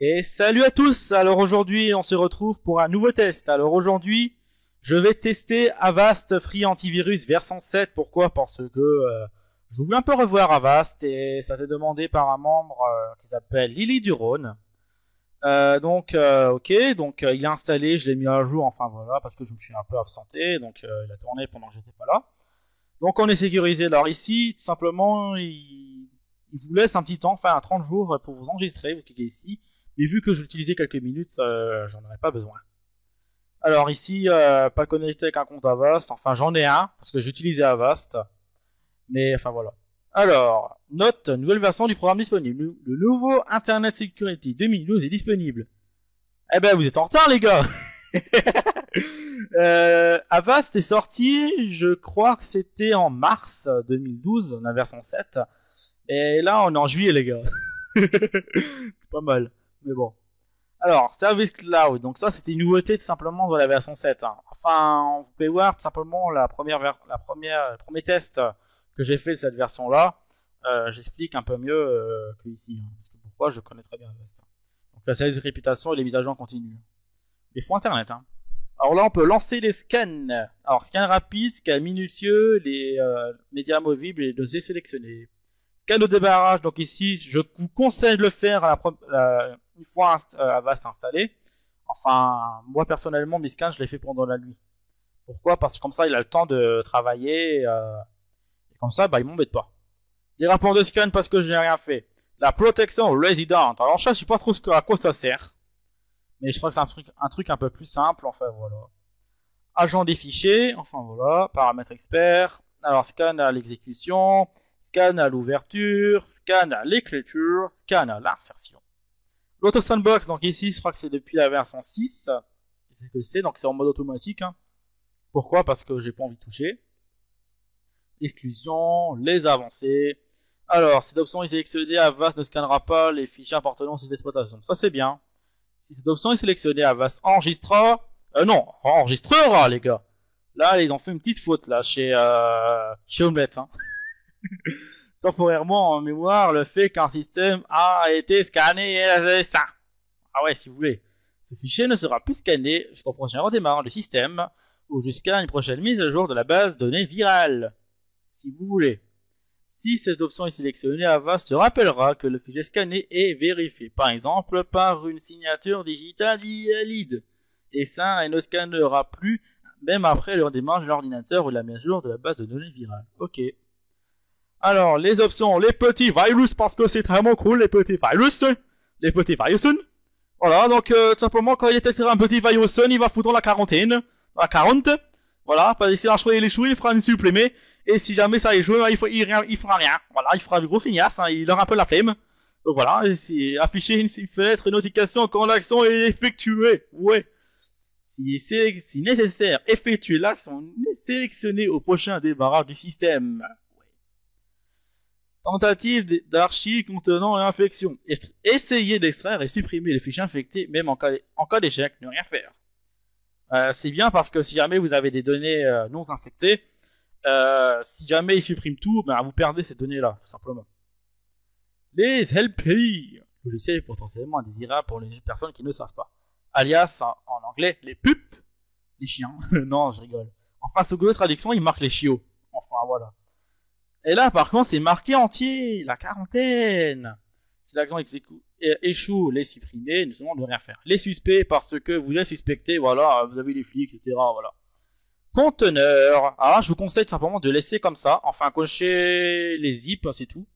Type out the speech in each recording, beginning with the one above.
Et salut à tous. Alors aujourd'hui on se retrouve pour un nouveau test. Alors aujourd'hui je vais tester Avast Free Antivirus version 7. Pourquoi? Parce que je voulais un peu revoir Avast et ça s'est demandé par un membre qui s'appelle Lily Durone. Ok, donc il est installé, je l'ai mis à jour, enfin voilà, parce que je me suis un peu absenté, donc il a tourné pendant que j'étais pas là. Donc on est sécurisé. Alors ici, tout simplement, il vous laisse un petit temps, enfin 30 jours pour vous enregistrer, vous cliquez ici. Mais vu que je l'utilisais quelques minutes, j'en aurais pas besoin. Alors ici, pas connecté avec un compte Avast, enfin j'en ai un, parce que j'utilisais Avast. Mais enfin voilà. Alors, note, nouvelle version du programme disponible. Le nouveau Internet Security 2012 est disponible. Eh ben vous êtes en retard les gars. Avast est sorti, je crois que c'était en mars 2012, la version 7. Et là on est en juillet les gars. Pas mal, mais bon. Alors, Service Cloud, donc ça c'était une nouveauté tout simplement de la version 7. Hein. Enfin, vous pouvez voir tout simplement le premier test que j'ai fait de cette version là. J'explique un peu mieux que ici. Hein, parce que pourquoi je connais très bien Avast. Donc la service de réputation et les mises à jour en continu. Les fonds internet. Hein. Alors là on peut lancer les scans. Alors scan rapide, scan minutieux, les médias amovibles et les dossiers sélectionnés. Scan de débarrage, donc ici je vous conseille de le faire une fois Avast installé. Enfin, moi personnellement, mes scans, je les fais pendant la nuit. Pourquoi? Parce que comme ça, il a le temps de travailler. Et comme ça, bah, il m'embête pas. Les rapports de scan parce que je n'ai rien fait. La protection resident. Alors, je ne sais pas trop à quoi ça sert. Mais je crois que c'est un truc un peu plus simple. Enfin, voilà. Agent des fichiers. Enfin, voilà. Paramètres experts. Alors, scan à l'exécution. Scan à l'ouverture. Scan à l'écriture. Scan à l'insertion. L'auto sandbox, donc ici, je crois que c'est depuis la version 6. C'est ce que c'est, donc c'est en mode automatique. Hein. Pourquoi? Parce que j'ai pas envie de toucher. Exclusion, les avancées. Alors, cette option est sélectionnée, Avast ne scannera pas les fichiers appartenant à cette exploitation. Ça c'est bien. Si cette option est sélectionnée, Avast enregistrera. Non, enregistrera les gars. Là, ils ont fait une petite faute là chez Omelette. Hein. Temporairement en mémoire le fait qu'un système a été scanné et ça. Ah ouais, si vous voulez. Ce fichier ne sera plus scanné jusqu'au prochain redémarrage du système ou jusqu'à une prochaine mise à jour de la base de données virale. Si vous voulez. Si cette option est sélectionnée, Avast se rappellera que le fichier scanné est vérifié, par exemple par une signature digitale valide. Et ça, il ne scannera plus même après le redémarrage de l'ordinateur ou la mise à jour de la base de données virale. Ok. Alors, les options, les petits virus, parce que c'est vraiment cool, les petits virus. Les petits virus. Voilà, donc, tout simplement, quand il détectera un petit virus, il va foutre la quarantaine. La 40. Voilà, pas essayer d'enchoyer les choux, il fera une supplémée. Et si jamais ça échoue, il fera rien. Voilà, il fera du gros signasse, hein, il aura un peu la flemme. Donc voilà, afficher une fenêtre, une notification quand l'action est effectuée. Ouais. Si nécessaire, effectuer l'action sélectionnée au prochain débarrage du système. Tentative d'archi contenant une infection. Essayez d'extraire et supprimer les fichiers infectés, même en cas d'échec, ne rien faire. C'est bien parce que si jamais vous avez des données non infectées, si jamais ils suppriment tout, ben, vous perdez ces données-là, tout simplement. Les LPI, logiciels potentiellement indésirables pour les personnes qui ne savent pas. Alias, en anglais, les pups, les chiens. Non, je rigole. En face au Google Traduction, il marque les chiots. Enfin, voilà. Et là, par contre, c'est marqué entier, la quarantaine. Si l'action échoue, les supprimer, nous demande de rien faire. Les suspects, parce que vous êtes suspecté, voilà, vous avez les flics, etc., voilà. Conteneur. Alors, je vous conseille tout simplement de laisser comme ça, enfin, cocher les zips, c'est tout.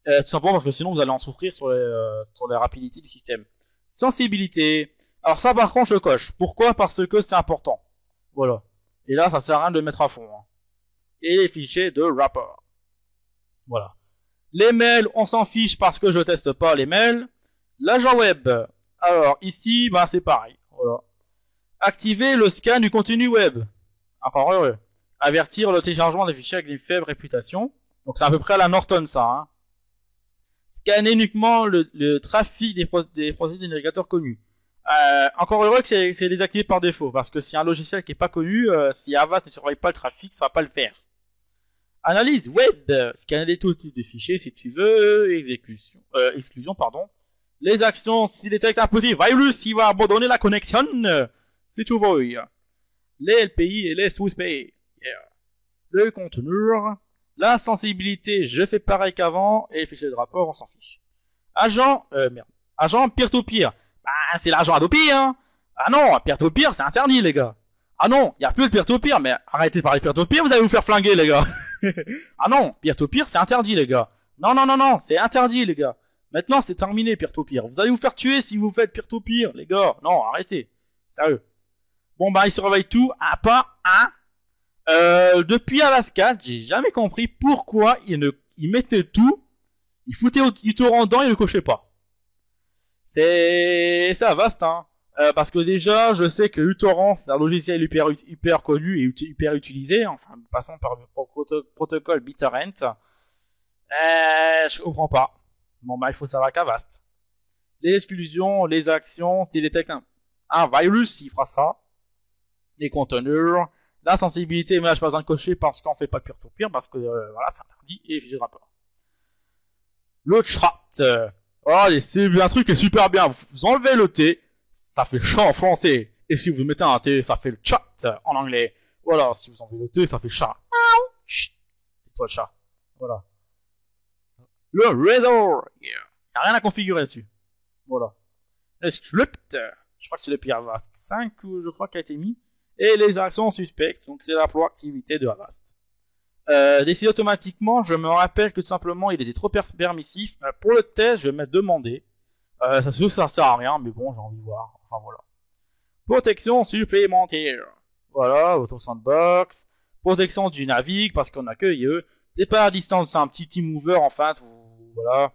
Tout simplement parce que sinon, vous allez en souffrir sur la rapidité du système. Sensibilité. Alors ça, par contre, je coche. Pourquoi? Parce que c'est important. Voilà. Et là, ça sert à rien de le mettre à fond. Hein. Et les fichiers de wrapper. Voilà. Les mails, on s'en fiche parce que je teste pas les mails. L'agent web. Alors ici, bah c'est pareil. Voilà. Activer le scan du contenu web. Encore heureux. Avertir le téléchargement des fichiers avec une faible réputation. Donc c'est à peu près à la Norton ça. Hein. Scanner uniquement le trafic des procédés du navigateur connus. Encore heureux que c'est désactivé par défaut. Parce que si un logiciel qui n'est pas connu, si Avast ne surveille pas le trafic, ça va pas le faire. Analyse web. Scanner tous types de fichiers si tu veux. Exclusion, pardon. Les actions, s'il détecte un petit virus, il va abandonner la connexion. C'est tout voy. Les LPI et les SWISP. Yeah. Le conteneur. La sensibilité, je fais pareil qu'avant. Et les fichiers de rapport, on s'en fiche. Agent, merde. Agent peer-to-peer. Bah, c'est l'agent Adopi, hein. Ah non, peer-to-peer, c'est interdit, les gars. Ah non, il n'y a plus de peer-to-peer, mais arrêtez de parler peer-to-peer, vous allez vous faire flinguer, les gars. Ah non, peer-to-peer, c'est interdit, les gars. Non, non, non, non, c'est interdit, les gars. Maintenant, c'est terminé, peer-to-peer. Vous allez vous faire tuer si vous faites peer-to-peer, les gars. Non, arrêtez. Sérieux. Bon, bah, ils surveillent tout, à part un. Depuis Alaska, j'ai jamais compris pourquoi ils mettaient tout, ils foutaient uTorrent dedans et ils le cochaient pas. C'est vaste, hein. Parce que déjà, je sais que uTorrent, c'est un logiciel hyper connu et hyper utilisé, enfin, passant par le protocole BitTorrent. Je comprends pas. Bon, bah, il faut savoir qu'Avast. Les exclusions, les actions, s'il détecte un virus, il fera ça. Les conteneurs, la sensibilité, mais là, je pas besoin de cocher parce qu'on fait pas de peer-to-peer, parce que, voilà, c'est interdit, et fichier de rapport. Le chat. Oh, c'est un truc qui est super bien. Vous enlevez le T, ça fait chat en français. Et si vous mettez un T, ça fait le chat en anglais. Voilà, si vous enlevez le T, ça fait chat. Chut. C'est toi le chat. Voilà. Le réseau. Yeah. Y a rien à configurer dessus. Voilà. Le script. Je crois que c'est le Avast 5, je crois, qui a été mis. Et les actions suspectes. Donc c'est la proactivité de Avast. Décider automatiquement, je me rappelle que tout simplement il était trop permissif. Pour le test, je vais mettre demander. Ça sert à rien, mais bon, j'ai envie de voir. Enfin voilà. Protection supplémentaire. Voilà, auto sandbox. Protection du navig, parce qu'on a que IE. Départ à distance, c'est un petit team mover, enfin, voilà.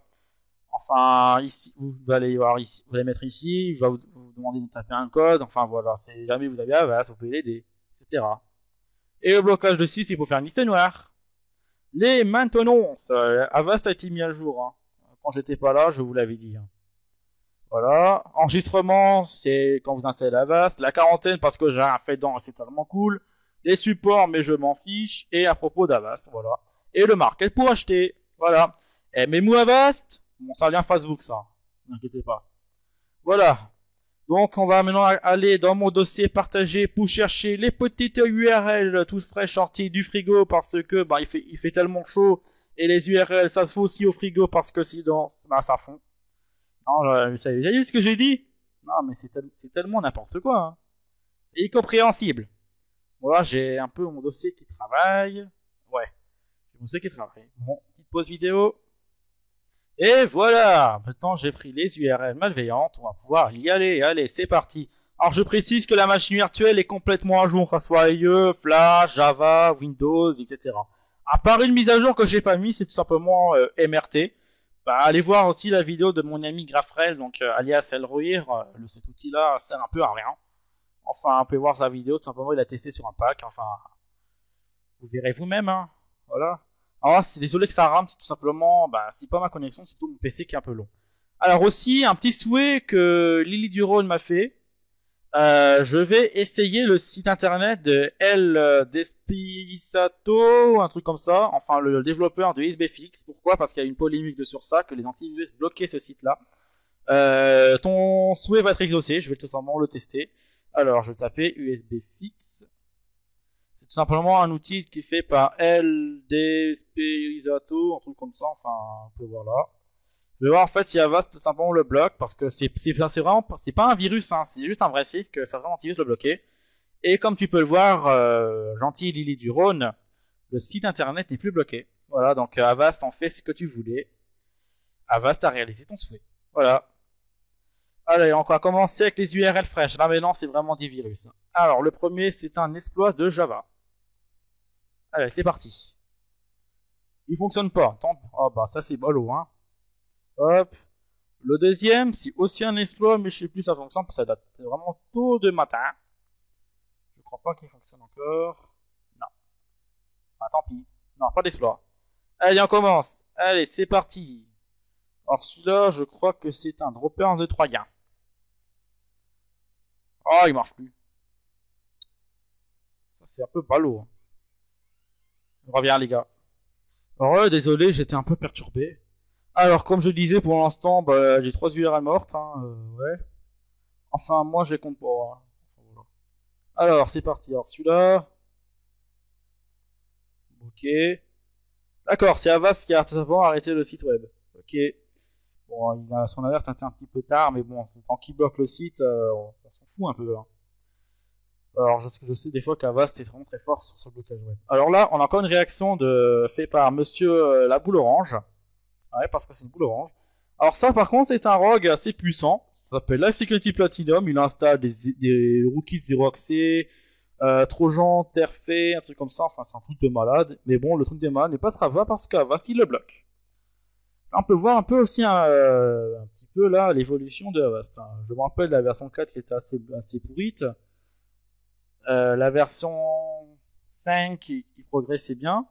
Enfin, ici, vous allez voir ici, vous allez mettre ici, il va vous demander de taper un code, enfin voilà, si jamais vous avez Avast, vous pouvez l'aider, etc. Et le blocage de 6, c'est pour faire une liste noire. Les maintenances, Avast a été mis à jour, hein. Quand j'étais pas là, je vous l'avais dit. Hein. Voilà, enregistrement, c'est quand vous installez Avast. La quarantaine, parce que j'ai rien fait dedans, c'est tellement cool. Les supports, mais je m'en fiche. Et à propos d'Avast, voilà. Et le market pour acheter, voilà. Et Memo Avast, bon, ça vient Facebook, ça. Ne inquiétez pas. Voilà. Donc, on va maintenant aller dans mon dossier partagé pour chercher les petites URL toutes fraîches sorties du frigo parce que, bah, il fait tellement chaud. Et les URL, ça se fait aussi au frigo parce que sinon, bah, ça fond. Non, vous savez déjà ce que j'ai dit? Non, mais c'est tellement n'importe quoi. Hein. C'est incompréhensible. Voilà, j'ai un peu mon dossier qui travaille. Ouais, j'ai mon dossier qui travaille. Bon, petite pause vidéo. Et voilà, maintenant j'ai pris les URL malveillantes. On va pouvoir y aller. Allez, c'est parti. Alors, je précise que la machine virtuelle est complètement à jour, que ce soit IE, Flash, Java, Windows, etc. À part une mise à jour que j'ai pas mis, c'est tout simplement MRT. Bah, allez voir aussi la vidéo de mon ami Grafrel, donc alias Elrohir. Cet outil-là sert un peu à rien. Enfin, vous pouvez voir sa vidéo, tout simplement, il a testé sur un pack. Enfin, vous verrez vous-même. Hein. Voilà. Alors, c'est désolé que ça rame, c'est tout simplement, bah, c'est pas ma connexion, c'est plutôt mon PC qui est un peu long. Alors aussi, un petit souhait que Lily Duron m'a fait. Je vais essayer le site internet de El Despisato, un truc comme ça, enfin le développeur de USBFix. Pourquoi? Parce qu'il y a une polémique sur ça, que les antivirus bloquaient ce site-là. Ton souhait va être exaucé, je vais tout simplement le tester. Alors, je vais taper USBFix. C'est tout simplement un outil qui est fait par El Despisato, un truc comme ça, enfin, on peut voir là. Je vais voir en fait si Avast tout simplement le bloque parce que c'est vraiment c'est pas un virus, hein, c'est juste un vrai site que certains antivirus le bloquer. Et comme tu peux le voir, gentil Lily du Rhône, le site internet n'est plus bloqué. Voilà, donc Avast en fait ce que tu voulais. Avast a réalisé ton souhait. Voilà. Allez, on va commencer avec les URL fraîches. Là maintenant c'est vraiment des virus. Alors le premier c'est un exploit de Java. Allez, c'est parti. Il fonctionne pas. Oh bah ça c'est bolo, hein. Hop. Le deuxième, c'est aussi un exploit, mais je sais plus ça fonctionne, parce que ça date vraiment tôt de matin. Je crois pas qu'il fonctionne encore. Non. Ah, tant pis. Non, pas d'exploit. Allez, on commence. Allez, c'est parti. Alors celui-là, je crois que c'est un dropper de Troyen. Oh, il marche plus. Ça, c'est un peu ballot. Hein. Je reviens, les gars. Alors, désolé, j'étais un peu perturbé. Alors, comme je disais, pour l'instant, bah, j'ai 3 URL mortes, hein, ouais. Enfin, moi, je les compte pas, hein. Enfin, voilà. Alors, c'est parti. Alors, celui-là. Ok. D'accord, c'est Avast qui a tout simplement arrêté le site web. Ok. Bon, il a son alerte était un petit peu tard, mais bon, tant qu'il bloque le site, on s'en fout un peu, hein. Alors, je sais des fois qu'Avast est vraiment très fort sur ce blocage web. Alors là, on a encore une réaction fait par monsieur la boule orange. Ouais, parce que c'est une boule orange. Alors ça, par contre, c'est un rogue assez puissant. Ça s'appelle Life Security Platinum. Il installe des rookies de zéro accès, Trojan, Terfait, un truc comme ça. Enfin, c'est un truc de malade. Mais bon, le truc de malade ne passera pas parce qu'Avast, il le bloque. Là, on peut voir un peu aussi un petit peu là l'évolution de Avast, hein. Je me rappelle la version 4 qui était assez pourrite. La version 5 qui progressait bien.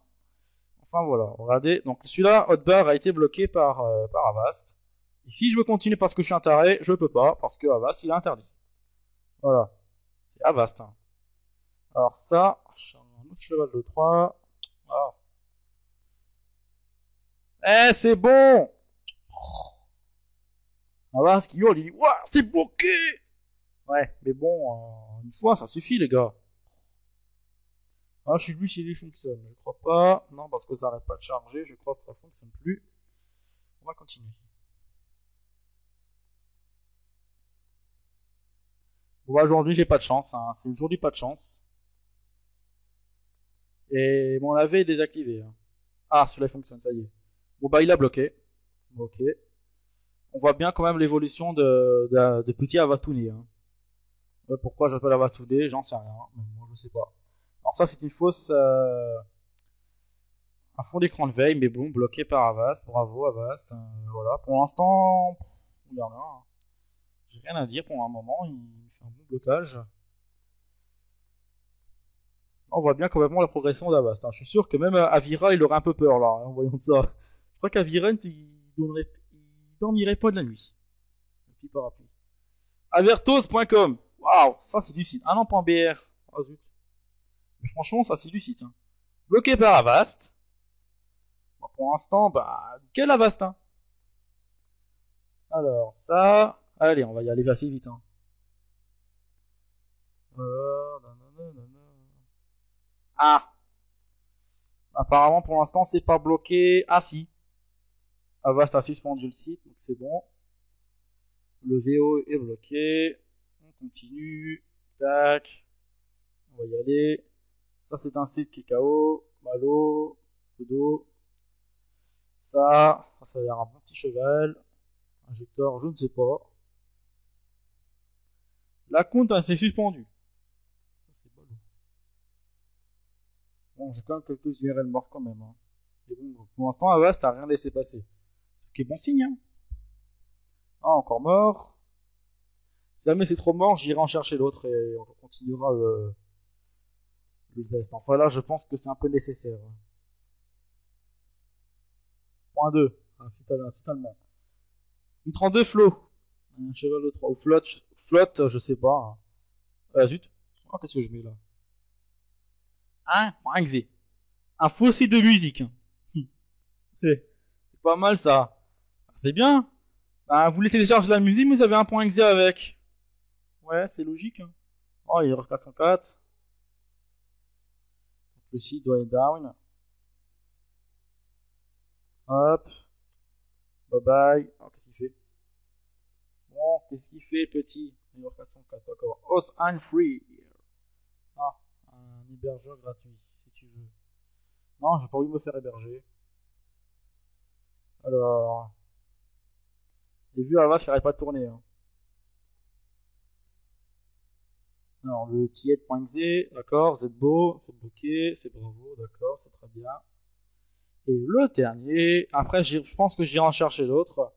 Enfin voilà, regardez. Donc celui-là, Hotbar a été bloqué par Avast. Et si je veux continuer parce que je suis un taré, je peux pas, parce que Avast, il a interdit. Voilà. C'est Avast, hein. Alors ça, un autre cheval de 3. Ah. Eh, c'est bon. Avast qui hurle, il dit, ouah, c'est bloqué. Ouais, mais bon, une fois, ça suffit, les gars. Ah, je suis plus si il fonctionne. Je crois pas. Non, parce que ça arrête pas de charger. Je crois que ça fonctionne plus. On va continuer. Bon, bah, aujourd'hui, j'ai pas de chance, hein. C'est aujourd'hui pas de chance. Et mon AV est désactivé, hein. Ah, celui-là fonctionne, ça y est. Bon, bah, il a bloqué. Ok. On voit bien quand même l'évolution de petit Avastouné, hein. Ouais, pourquoi j'appelle Avastouné, j'en sais rien. Mais moi, je sais pas. Alors, ça, c'est une fausse. Un fond d'écran de veille, mais bon, bloqué par Avast. Bravo, Avast. Voilà. Pour l'instant, il y en a, hein. J'ai rien à dire pour un moment. Il fait un bon blocage. On voit bien complètement la progression d'Avast, hein. Je suis sûr que même Avira, il aurait un peu peur là, hein, en voyant ça. Je crois qu'Avira, il dormirait pas de la nuit. Puis parapluie. Avertos.com. Waouh, ça c'est du site. Anan.br. Ah zut. Mais franchement, ça c'est du site, hein. Bloqué par Avast. Bon, pour l'instant, bah, quel Avast, hein. Alors, ça. Allez, on va y aller assez vite, hein. Ah. Apparemment, pour l'instant, c'est pas bloqué. Ah si. Avast a suspendu le site, donc c'est bon. Le VO est bloqué. On continue. Tac. On va y aller. Ça, c'est un site qui est KO. Malo. Dodo. Ça a l'air un bon petit cheval. Injecteur, je ne sais pas. La compte a été suspendue. Ça, c'est ballot. Bon, j'ai quand même quelques URL morts quand même, hein. Et bon, pour l'instant, Avast a rien laissé passer. Ce qui est bon signe, hein. Ah, encore mort. Si jamais c'est trop mort, j'irai en chercher l'autre et on continuera le test. Enfin là, je pense que c'est un peu nécessaire. Point 2, un site allemand. 32 flow. Un cheval de 3. Ou flotte, je sais pas, hein. Ah zut. Oh, qu'est-ce que je mets là? Un XZ. Un faux site de musique. C'est pas mal ça. C'est bien. Bah, vous voulez télécharger la musique, mais vous avez un point .exe avec. Ouais, c'est logique, hein. Oh, erreur 404. Le site doit être down. Hop. Bye bye. Oh, qu'est-ce qu'il fait? Bon, qu'est-ce qu'il fait, petit? Erreur 404, d'accord. Host and free. Ah, un hébergeur gratuit, si tu veux. Non, j'ai pas envie de me faire héberger. Alors. Les vues à la vache, qui arrête pas de tourner, hein. Alors, le tiet.exe, d'accord, zbeau, c'est bloqué, c'est bravo, d'accord, c'est très bien. Et le dernier, après, je pense que j'irai en chercher d'autres.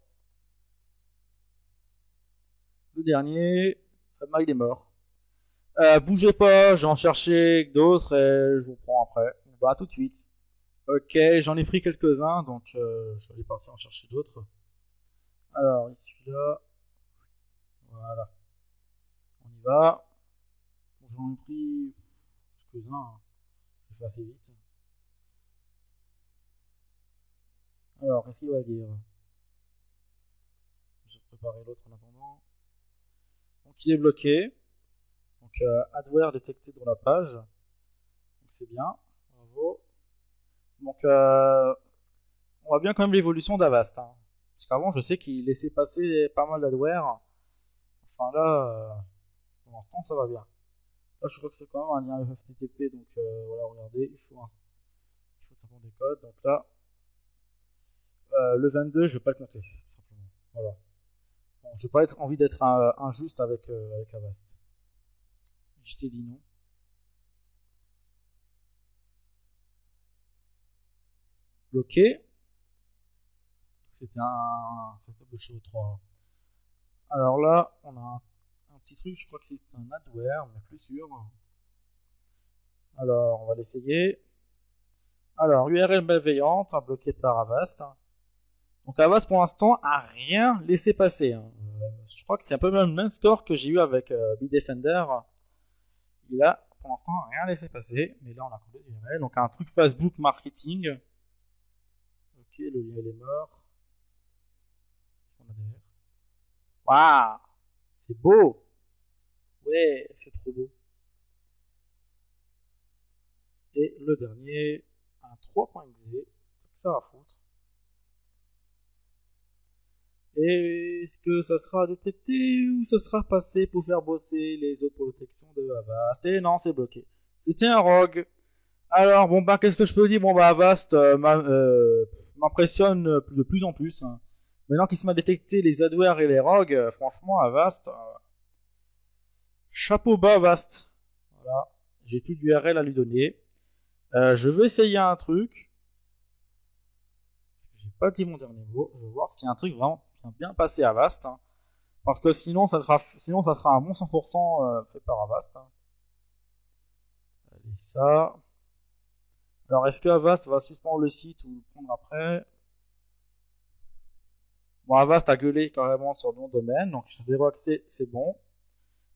Le dernier, il est mort. Bougez pas, j'ai en cherché d'autres et je vous prends après. Bah, tout de suite. Ok, j'en ai pris quelques-uns, donc je vais partir en chercher d'autres. Alors, ici, celui-là. Voilà. On y va. J'en ai pris quelques-uns, hein. Je fais assez vite. Alors, qu'est-ce qu'il va dire? vais préparer l'autre en attendant. Donc il est bloqué. Donc adware détecté dans la page. Donc c'est bien. Bravo. Donc on voit bien quand même l'évolution d'Avast. Hein. Parce qu'avant je sais qu'il laissait passer pas mal d'adware. Enfin là, pour l'instant ça va bien. Là je crois que c'est quand même un lien FTP. Donc voilà, regardez, il faut simplement des codes. Donc là, le 22 je vais pas le compter. Tout simplement. Voilà. Bon, j'ai pas envie d'être injuste avec Avast. Je t'ai dit non. Bloqué. C'était un setup de show 3. Alors là, on a un petit truc, je crois que c'est un adware, mais plus sûr. Alors, on va l'essayer. Alors, URL malveillante, bloquée par Avast. Donc Avast pour l'instant a rien laissé passer. Hein. Je crois que c'est un peu le même score que j'ai eu avec Bitdefender. Il a pour l'instant rien laissé passer. Mais là on a encore des URL. Donc un truc Facebook marketing. Ok, le lien il est mort. Qu'est-ce qu'on a derrière? Waouh, c'est beau. Ouais, c'est trop beau. Et le dernier, un 3.exe. Ça va foutre. Est-ce que ça sera détecté ou ça sera passé pour faire bosser les autres protections de Avast? Et non, c'est bloqué. C'était un rogue. Alors, bon, bah, qu'est-ce que je peux dire? Bon, bah, Avast m'impressionne de plus en plus. Hein. Maintenant qu'il se m'a détecté les adwares et les rogues, franchement, Avast, chapeau bas, Avast. Voilà, j'ai plus d'URL à lui donner. Je vais essayer un truc. Parce que j'ai pas dit mon dernier mot. Je vais voir s'il y a un truc vraiment bien passé à Avast. Hein. Parce que sinon, ça sera un bon 100% fait par Avast. Hein. Allez, ça. Alors, est-ce que Avast va suspendre le site ou le prendre après? Bon, Avast a gueulé carrément sur le nom de domaine, donc 0 accès, c'est bon.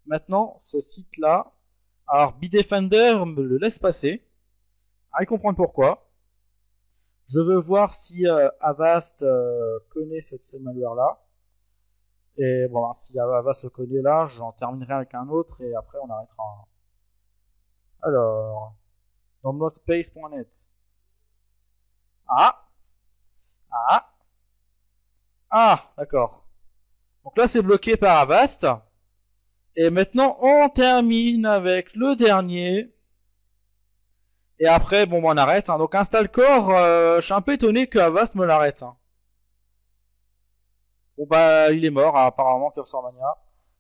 Maintenant, ce site-là, alors Bitdefender me le laisse passer. Allez comprendre pourquoi. Je veux voir si Avast connaît ce malware-là. Et bon, si Avast le connaît là, j'en terminerai avec un autre et après on arrêtera. Alors, downloadspace.net. Ah, d'accord. Donc là, c'est bloqué par Avast. Et maintenant, on termine avec le dernier. Et après, bon, on arrête. Hein. Donc, InstallCore, je suis un peu étonné que Avast me l'arrête. Hein. Bon, bah, il est mort, hein, apparemment, CursorMania.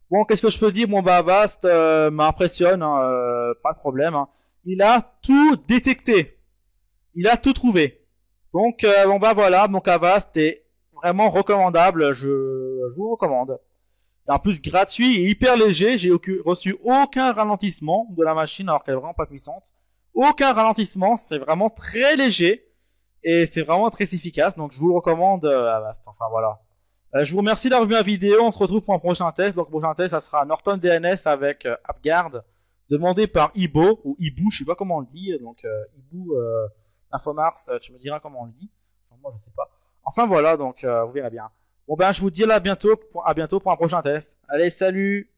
Bon, qu'est-ce que je peux dire? Bon, bah, Avast m'impressionne, hein, pas de problème. Hein. Il a tout détecté. Il a tout trouvé. Donc, bon, bah, voilà. Donc, Avast est vraiment recommandable. Je vous recommande. Et en plus, gratuit et hyper léger. J'ai reçu aucun ralentissement de la machine alors qu'elle est vraiment pas puissante. Aucun ralentissement. C'est vraiment très léger. Et c'est vraiment très efficace. Donc, je vous le recommande Avast. Enfin, voilà. Je vous remercie d'avoir vu ma vidéo. On se retrouve pour un prochain test. Donc, le prochain test, ça sera Norton DNS avec AppGuard. Demandé par Ibo ou Ibu. Je sais pas comment on le dit. Donc, Ibu, Infomars, tu me diras comment on le dit. Enfin, moi, je sais pas. Enfin, voilà. Donc, vous verrez bien. Bon ben je vous dis à bientôt pour un prochain test. Allez, salut!